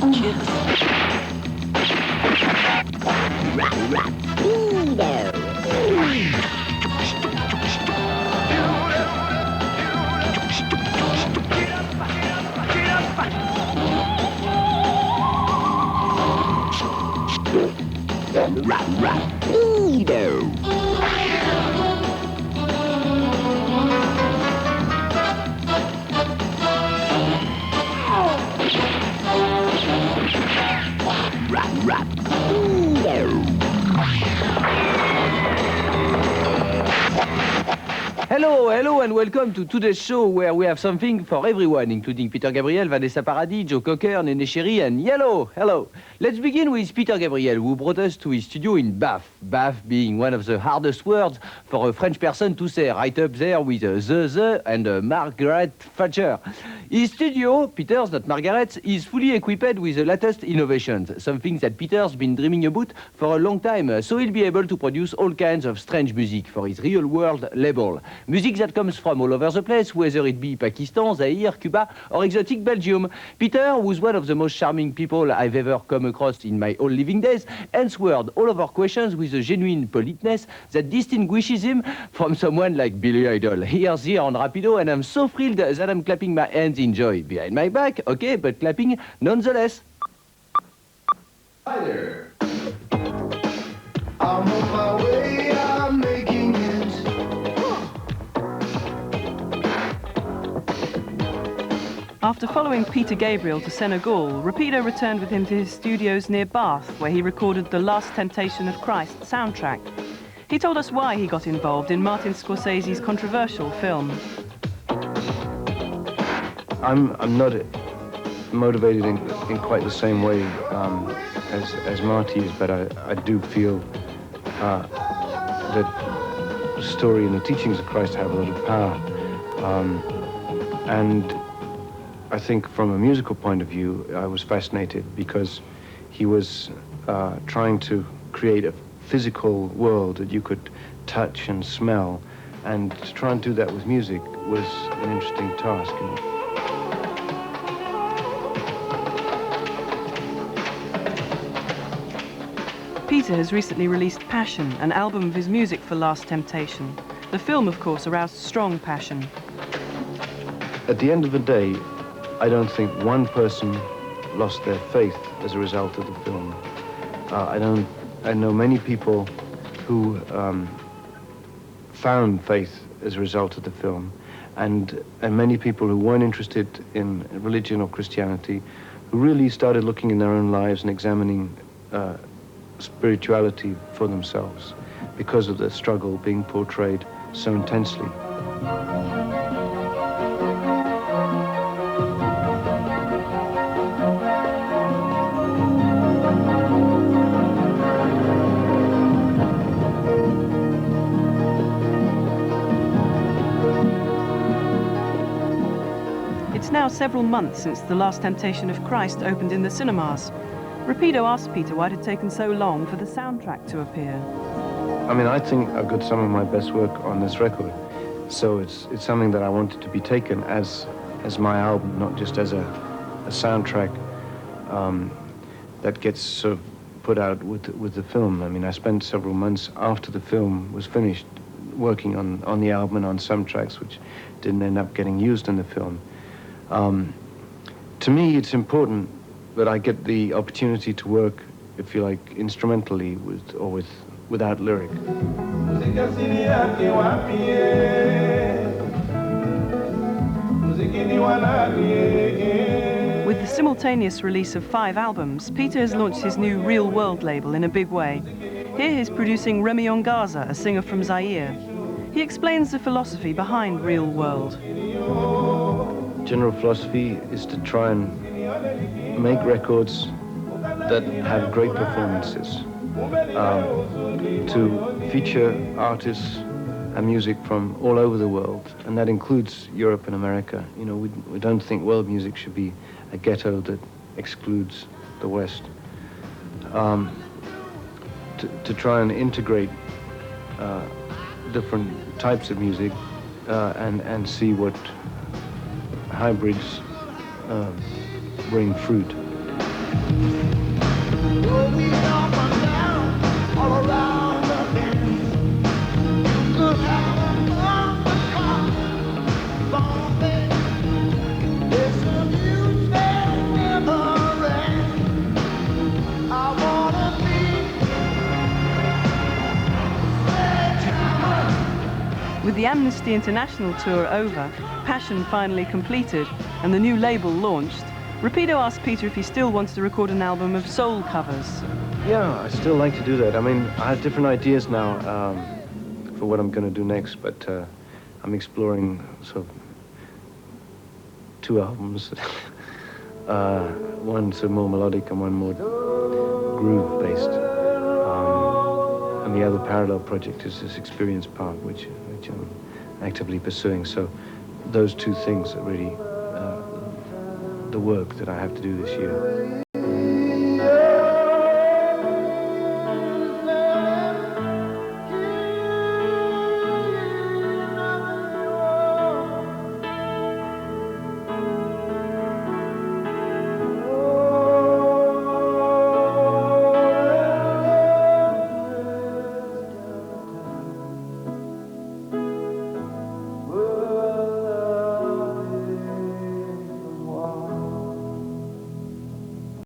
Cheers. Rapido. Hello and welcome to today's show where we have something for everyone, including Peter Gabriel, Vanessa Paradis, Joe Cocker, Nene Chéri and Yellow. Hello. Let's begin with Peter Gabriel, who brought us to his studio in Bath. Bath being one of the hardest words for a French person to say, right up there with the and Margaret Thatcher. His studio, Peter's, not Margaret's, is fully equipped with the latest innovations, something that Peter's been dreaming about for a long time, so he'll be able to produce all kinds of strange music for his real-world label. Music that comes from all over the place, whether it be Pakistan, Zaire, Cuba, or exotic Belgium. Peter, who's one of the most charming people I've ever come across in my whole living days, answered all of our questions with a genuine politeness that distinguishes him from someone like Billy Idol. Here's here on Rapido, and I'm so thrilled that I'm clapping my hands in joy. Behind my back, okay, but clapping nonetheless. Hi there. I'm on my way, I'm making it. After following Peter Gabriel to Senegal, Rapido returned with him to his studios near Bath, where he recorded the Last Temptation of Christ soundtrack. He told us why he got involved in Martin Scorsese's controversial film. I'm not motivated in quite the same way as Marty is, but I do feel that the story and the teachings of Christ have a lot of power. And I think from a musical point of view, I was fascinated because he was trying to create a physical world that you could touch and smell, and to try and do that with music was an interesting task. Peter has recently released Passion, an album of his music for Last Temptation. The film, of course, aroused strong passion. At the end of the day, I don't think one person lost their faith as a result of the film. I know many people who found faith as a result of the film, and many people who weren't interested in religion or Christianity, who really started looking in their own lives and examining spirituality for themselves because of the struggle being portrayed so intensely. It's now several months since The Last Temptation of Christ opened in the cinemas. Rapido asked Peter why it had taken so long for the soundtrack to appear. I mean, I think I've got some of my best work on this record, so it's something that I wanted to be taken as my album, not just as a soundtrack that gets sort of put out with the film. I mean, I spent several months after the film was finished working on the album and on some tracks which didn't end up getting used in the film. To me, it's important that I get the opportunity to work, if you like, instrumentally without lyric. With the simultaneous release of 5 albums, Peter has launched his new Real World label in a big way. Here he's producing Remy Ongaza, a singer from Zaire. He explains the philosophy behind Real World. General philosophy is to try and make records that have great performances, to feature artists and music from all over the world, and that includes Europe and America. You know, we don't think world music should be a ghetto that excludes the West. To try and integrate different types of music and see what hybrids bring fruit. Going up and down, all around the bend. You could have a car, bumping. It's a music that never ends. I wanna be sledgehammer. With the Amnesty International tour over, Passion finally completed, and the new label launched, Rapido asked Peter if he still wants to record an album of soul covers. Yeah, I still like to do that. I mean, I have different ideas now for what I'm going to do next, but I'm exploring sort of 2 albums. One sort of more melodic and one more groove-based. And the other parallel project is this experience part, which I'm actively pursuing. So those 2 things are really the work that I have to do this year.